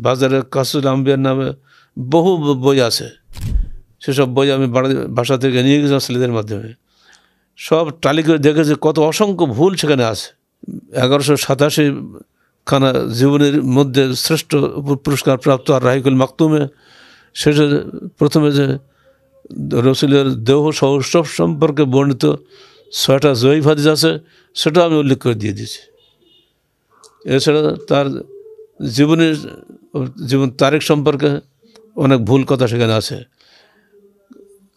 বাজারে কাসুল আম্বিয়ার নামে বহু বই আছে, সেসব বই আমি বাসা থেকে নিয়ে গেছিলাম ছেলেদের মাধ্যমে। সব টালি করে দেখেছে কত অসংখ্য ভুল সেখানে আছে। 1187 খানা জীবনের মধ্যে শ্রেষ্ঠ পুরস্কার প্রাপ্ত আর রাহিকুল মাকতুমে শেষে প্রথমে যে রসুলের দেহ সৌষ্ঠব সম্পর্কে বর্ণিত 6টা জয়ীফ হাদিস আছে, সেটাও আমি উল্লেখ করে দিয়ে দিয়েছি। এছাড়া তার জীবন তারিখ সম্পর্কে অনেক ভুল কথা সেখানে আছে।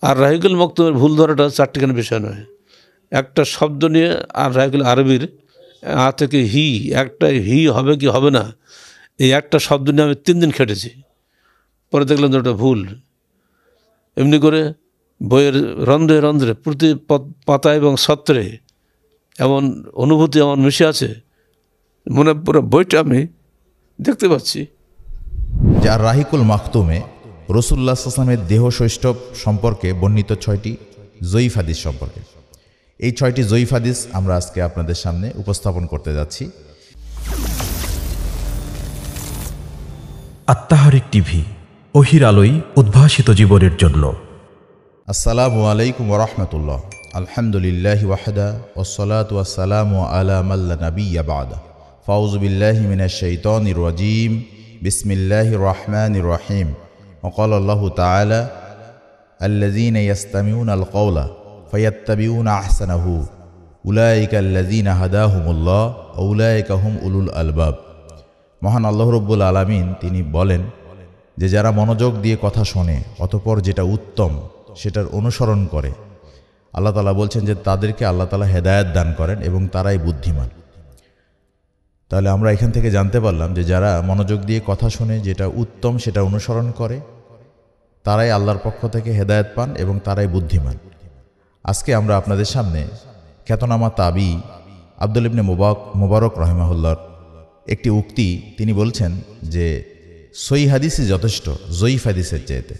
আর রাহিকুল মাকতুমের ভুল ধরাটা 4টিখানি বিষয় নয়, একটা শব্দ নিয়ে। আর রাহিকুল আরবির থেকে হি, একটা হি হবে কি হবে না, এই একটা শব্দ নিয়ে আমি 3 দিন খেটেছি, পরে দেখলাম যে ওটা ভুল। এমনি করে বইয়ের রন্ধ্রে রন্ধ্রে প্রতি পাতা এবং সত্রে এমন অনুভূতি আমার মিশে আছে, মনে পুরো বইটা আমি দেখতে পাচ্ছি। যার রাহিকুল মাকতুমে রাসূলুল্লাহ সাল্লাল্লাহু আলাইহি ওয়াসাল্লামের দেহ সৌষ্ঠব সম্পর্কে বর্ণিত 6টি জয়ীফ হাদিস সম্পর্কে। এই 6টি জয়ীফ হাদিস আমরা আজকে আপনাদের সামনে উপস্থাপন করতে যাচ্ছি। আত-তাহরিক টিভি, ওহির আলোয় উদ্ভাসিত জীবনের জন্য। আসসালামু আলাইকুম ওয়া রাহমাতুল্লাহ। আলহামদুলিল্লাহি ওয়াহদা ওয়াসসালাতু ওয়াসসালামু আলা মান লা নাবিয়্যা বা'দা। ফাউযু বিল্লাহি মিনাশ শাইতানির রাজীম। বিসমিল্লাহির রাহমানির রাহিম। ওয়া ক্বালা আল্লাহু তাআলা আল্লাযীনা ইয়াসতামিউনাল কওলা ফায়াত্তাবিউনা আহসানাহু উলাইকা আল্লাযীনা হাদাহুমুল্লাহ ওয়া উলাইকা হুম উলুল আলবাব। মহান আল্লাহ রাব্বুল আলামিন তিনি বলেন যে যারা মনোযোগ দিয়ে কথা শোনে অতঃপর যেটা উত্তম সেটার অনুসরণ করে, আল্লাহ তাআলা বলছেন যে তাদেরকে আল্লাহ তাআলা হেদায়েত দান করেন এবং তারাই বুদ্ধিমান। তাহলে আমরা এখান থেকে জানতে পারলাম যে যারা মনোযোগ দিয়ে কথা শুনে যেটা উত্তম সেটা অনুসরণ করে তারাই আল্লাহর পক্ষ থেকে হেদায়েত পান এবং তারাই বুদ্ধিমান। আজকে আমরা আপনাদের সামনে খ্যাতনামা তাবি আব্দুল ইবনে মুবারক রাহিমাহুল্লাহর একটি উক্তি, তিনি বলছেন যে সহিহ হাদিসই যথেষ্ট জয়ীফ হাদিসের চেয়েতে।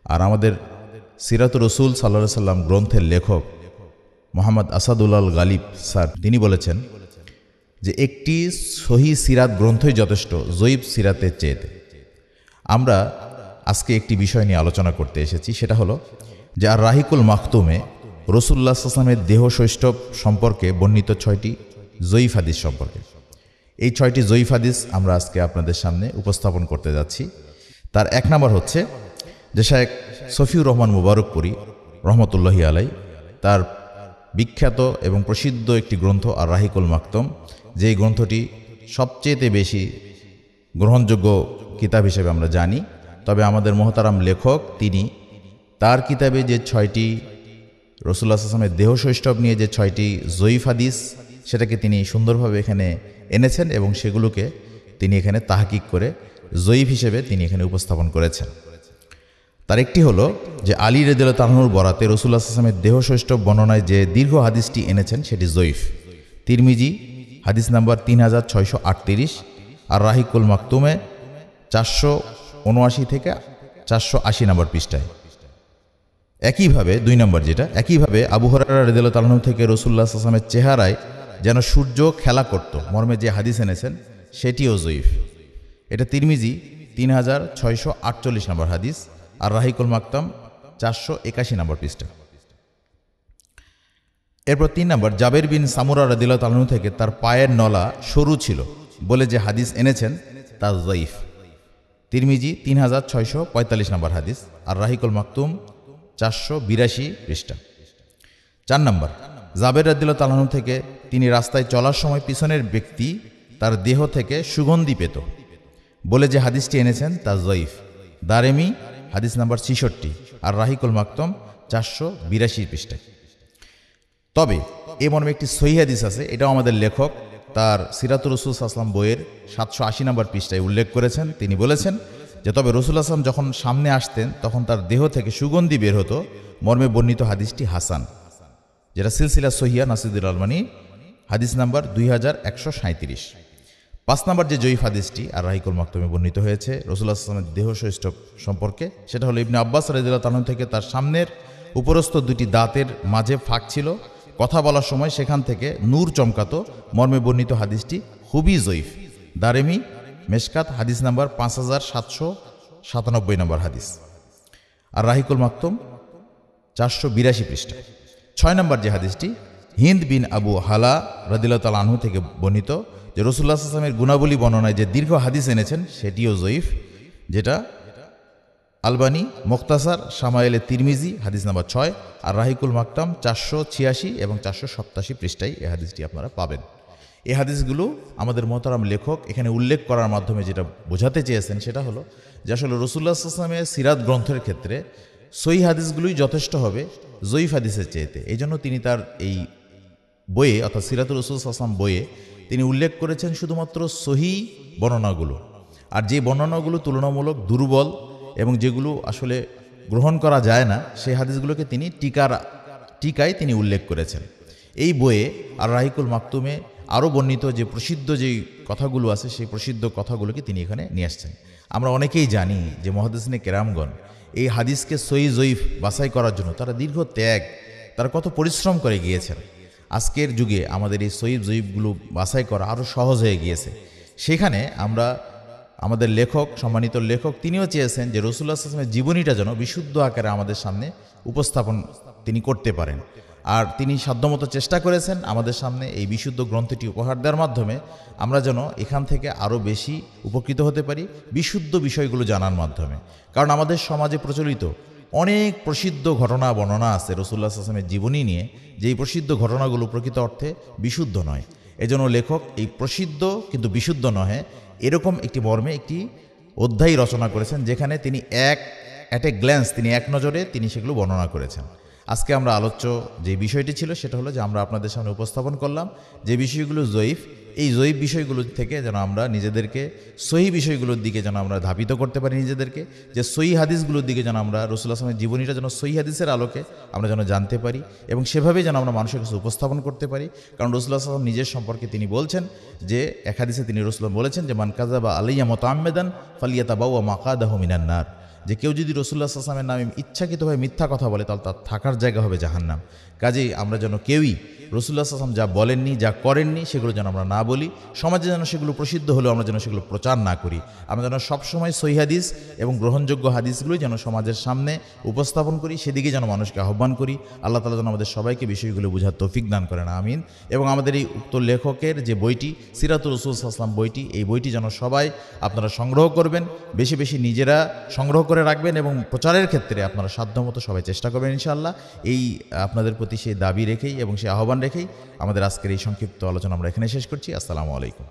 আর আমাদের সিরাতুর রাসূল সাল্লাল্লাহু আলাইহি সাল্লাম গ্রন্থের লেখক মোহাম্মদ আসাদুল্লাহ গালিব স্যার তিনি বলেছেন যে একটি সহিহ সিরাত গ্রন্থই যথেষ্ট জয়ীফ সিরাতের চেয়েতে। আমরা আজকে একটি বিষয় নিয়ে আলোচনা করতে এসেছি, সেটা হলো যে আর রাহিকুল মাকতুমে রাসূলুল্লাহ সাল্লাল্লাহু আলাইহি ওয়াসাল্লামের দেহ সৌষ্ঠব সম্পর্কে বর্ণিত 6টি জয়ীফ হাদিস সম্পর্কে। এই 6টি জয়ীফ হাদিস আমরা আজকে আপনাদের সামনে উপস্থাপন করতে যাচ্ছি। তার 1 নম্বর হচ্ছে যে শায়েখ সফিউর রহমান মুবারকপুরী রহমতুল্লাহি আলাইহি তার বিখ্যাত এবং প্রসিদ্ধ একটি গ্রন্থ আর রাহিকুল মাকতুম, যেই গ্রন্থটি সবচেয়ে বেশি গ্রহণযোগ্য কিতাব হিসেবে আমরা জানি। তবে আমাদের মহতারাম লেখক তিনি তার কিতাবে যে 6টি রাসূলুল্লাহ সাল্লাল্লাহু আলাইহি ওয়াসাল্লামের দেহ সৌষ্ঠব নিয়ে যে 6টি জয়ীফ হাদিস সেটাকে তিনি সুন্দরভাবে এখানে এনেছেন এবং সেগুলোকে তিনি এখানে তাহকিক করে জয়ীফ হিসেবে তিনি এখানে উপস্থাপন করেছেন। তার একটি হলো যে আলী রাদিয়াল্লাহু তাআলার বরাতে রাসূলুল্লাহ সাল্লাল্লাহু আলাইহি ওয়াসাল্লামের দেহ সৌষ্ঠব বর্ণনায় যে দীর্ঘ হাদিসটি এনেছেন সেটি জয়ীফ। তিরমিজি হাদিস নাম্বার 3638 আর রাহিকুল মাকতুমে 479 থেকে 480 নম্বর পৃষ্ঠায়। একইভাবে 2 নম্বর যেটা, একইভাবে আবু হুরায়রা রাদিয়াল্লাহু তাআলা থেকে রাসূলুল্লাহ সাল্লাল্লাহু আলাইহি ওয়াসাল্লামের চেহারায় যেন সূর্য খেলা করত মর্মে যে হাদিস এনেছেন সেটিও জয়ীফ। এটা তিরমিজি 3648 নম্বর হাদিস আর রাহিকুল মাকতুম 481 নম্বর পৃষ্ঠা। এরপর 3 নম্বর জাবের বিন সামুরা রাদিয়াল্লাহু তাআলা থেকে তার পায়ের নলা সরু ছিল বলে যে হাদিস এনেছেন তা জয়ীফ। তিরমিজি 3645 নম্বর হাদিস আর রাহিকুল মাকতুম 482 পৃষ্ঠা। 4 নম্বর জাবের রাদিয়াল্লাহু তাআলা থেকে তিনি রাস্তায় চলার সময় পিছনের ব্যক্তি তার দেহ থেকে সুগন্ধি পেত বলে যে হাদিসটি এনেছেন তা জয়ীফ। দারেমি হাদিস নাম্বার 66 আর রাহিকুল মাকতুম 482 পৃষ্ঠায়। তবে এ মর্মে একটি সহিহ হাদিস আছে, এটাও আমাদের লেখক তার সিরাতুর রাসূল সাল্লাল্লাহু আলাইহি ওয়াসাল্লাম বইয়ের 780 নম্বর পৃষ্ঠায় উল্লেখ করেছেন। তিনি বলেছেন যে তবে রাসূলুল্লাহ সাল্লাল্লাহু আলাইহি ওয়াসাল্লাম যখন সামনে আসতেন তখন তার দেহ থেকে সুগন্ধি বের হতো মর্মে বর্ণিত হাদিসটি হাসান, যেটা সিলসিলা সহিহা নাসিরুদ্দিন আলবানী হাদিস নাম্বার 2137। 5 নম্বর যে জয়ীফ হাদিসটি আর রাহিকুল মাকতুমে বর্ণিত হয়েছে রাসূলুল্লাহ সাল্লাল্লাহু আলাইহি ওয়াসাল্লামের দেহ সৌষ্ঠব সম্পর্কে, সেটা হলো ইবনে আব্বাস রাদিয়াল্লাহু তাআলা থেকে তার সামনের উপরস্থ 2টি দাঁতের মাঝে ফাঁক ছিল, কথা বলার সময় সেখান থেকে নূর চমকাতো মর্মে বর্ণিত হাদিসটি খুবই জয়ীফ। দারেমি মেশকাত হাদিস নাম্বার 5797 নম্বর হাদিস। আর রাহিকুল মাকতুম 482 পৃষ্ঠা। 6 নম্বর যে হাদিসটি হিন্দ বিন আবু হালা রাদিয়াল্লাহু তাআলা আনহু থেকে বর্ণিত, যে রাসূলুল্লাহ সাল্লাল্লাহু আলাইহি ওয়াসাল্লামের গুণাবলী বর্ণনায় যে দীর্ঘ হাদিস এনেছেন সেটিও জয়ীফ, যেটা আলবানী মুখতাসার শামাইলে তিরমিজি হাদিস নাম্বার 6 আর রাহিকুল মাকতাম 486 এবং 487 পৃষ্ঠায় এই হাদিসটি আপনারা পাবেন। এই হাদিসগুলো আমাদের মোহতারাম লেখক এখানে উল্লেখ করার মাধ্যমে যেটা বোঝাতে চেয়েছেন সেটা হলো যে আসলে রাসূলুল্লাহ সাল্লাল্লাহু আলাইহি ওয়াসাল্লামের সিরাত গ্রন্থের ক্ষেত্রে সহিহ হাদিসগুলোই যথেষ্ট হবে জয়ীফ হাদিসের চেয়েতে। এই জন্য তিনি তার এই বইয়ে অর্থাৎ সিরাতুর রাসূল সাল্লাল্লাহু আলাইহি ওয়াসাল্লাম বইয়ে তিনি উল্লেখ করেছেন শুধুমাত্র সহিহ বর্ণনাগুলো, আর যে বর্ণনাগুলো তুলনামূলক দুর্বল এবং যেগুলো আসলে গ্রহণ করা যায় না সেই হাদিসগুলোকে তিনি টিকায় তিনি উল্লেখ করেছেন। এই বইয়ে আর রাহিকুল মাকতুমে আরও বর্ণিত যে প্রসিদ্ধ যেই কথাগুলো আছে সেই প্রসিদ্ধ কথাগুলোকে তিনি এখানে নিয়ে আসছেন। আমরা অনেকেই জানি যে মুহাদ্দিসিনে কেরামগণ এই হাদিসকে সহিহ জয়ীফ বাছাই করার জন্য তারা দীর্ঘ ত্যাগ, তারা কত পরিশ্রম করে গিয়েছেন। আজকের যুগে আমাদের এই সহিহ জয়ীফগুলো বাছাই করা আরও সহজ হয়ে গিয়েছে। সেখানে আমরা আমাদের লেখক, সম্মানিত লেখক, তিনিও চেয়েছেন যে রাসূলুল্লাহ সাল্লাল্লাহু আলাইহি ওয়াসাল্লামের জীবনীটা যেন বিশুদ্ধ আকারে আমাদের সামনে উপস্থাপন তিনি করতে পারেন। আর তিনি সাধ্যমতো চেষ্টা করেছেন আমাদের সামনে এই বিশুদ্ধ গ্রন্থটি উপহার দেওয়ার মাধ্যমে আমরা যেন এখান থেকে আরও বেশি উপকৃত হতে পারি বিশুদ্ধ বিষয়গুলো জানার মাধ্যমে। কারণ আমাদের সমাজে প্রচলিত অনেক প্রসিদ্ধ ঘটনা বর্ণনা আছে রাসূলুল্লাহ সাল্লাল্লাহু আলাইহি ওয়াসাল্লামের জীবনী নিয়ে, যেই প্রসিদ্ধ ঘটনাগুলো প্রকৃত অর্থে বিশুদ্ধ নয়। এজন্য লেখক এই প্রসিদ্ধ কিন্তু বিশুদ্ধ নহে এরকম একটি মর্মে একটি অধ্যায় রচনা করেছেন, যেখানে তিনি অ্যাট এ গ্ল্যান্স তিনি এক নজরে তিনি সেগুলো বর্ণনা করেছেন। আজকে আমরা আলোচ্য যে বিষয়টি ছিল সেটা হলো যে আমরা আপনাদের সামনে উপস্থাপন করলাম যে বিষয়গুলো জয়ীফ, এই জয়ীফ বিষয়গুলো থেকে যেন আমরা নিজেদেরকে সহিহ বিষয়গুলোর দিকে যেন আমরা ধাবিত করতে পারি, নিজেদেরকে যে সহিহ হাদিসগুলোর দিকে যেন আমরা রাসূলুল্লাহ সাল্লাল্লাহু আলাইহি ওয়াসাল্লামের জীবনীটা যেন সহিহ হাদিসের আলোকে আমরা যেন জানতে পারি এবং সেভাবেই যেন আমরা মানুষের কাছে উপস্থাপন করতে পারি। কারণ রাসূলুল্লাহ সাল্লাল্লাহু আলাইহি ওয়াসাল্লাম নিজের সম্পর্কে তিনি বলছেন যে এক হাদিসে তিনি রাসূলুল্লাহ বলেছেন যে মান কাযাবা আলাইয়া মুতাআম্মিদান ফালিয়াতাবাওয়া মাকাদাহু মিনান নার, যে কেউ যদি রাসূলুল্লাহ সাল্লাল্লাহু আলাইহি ওয়াসাল্লামের নামে ইচ্ছাকৃতভাবে মিথ্যা কথা বলে তাহলে তার থাকার জায়গা হবে জাহান্নাম। কাজেই আমরা যেন কেউই রাসূলুল্লাহ সাল্লাল্লাহু আলাইহি ওয়াসাল্লাম যা বলেননি, যা করেননি সেগুলো যেন আমরা না বলি, সমাজে যেন সেগুলো প্রসিদ্ধ হলেও আমরা যেন সেগুলো প্রচার না করি। আমরা যেন সবসময় সহিহ হাদিস এবং গ্রহণযোগ্য হাদিসগুলোই যেন সমাজের সামনে উপস্থাপন করি, সেদিকে যেন মানুষকে আহ্বান করি। আল্লাহ তাআলা যেন আমাদের সবাইকে বিষয়গুলো বোঝার তৌফিক দান করেন, আমিন। এবং আমাদের এই উক্ত লেখকের যে বইটি সিরাতুর রাসূল সাল্লাল্লাহু আলাইহি ওয়াসাল্লাম বইটি, এই বইটি যেন সবাই আপনারা সংগ্রহ করবেন, বেশি বেশি নিজেরা সংগ্রহ করে রাখবেন এবং প্রচারের ক্ষেত্রে আপনারা সাধ্যমতো সবাই চেষ্টা করবেন ইনশাআল্লাহ। এই আপনাদের প্রতি সেই দাবি রেখেই এবং সেই আহ্বান রেখেই আমাদের আজকের এই সংক্ষিপ্ত আলোচনা আমরা এখানে শেষ করছি। আসসালামু আলাইকুম।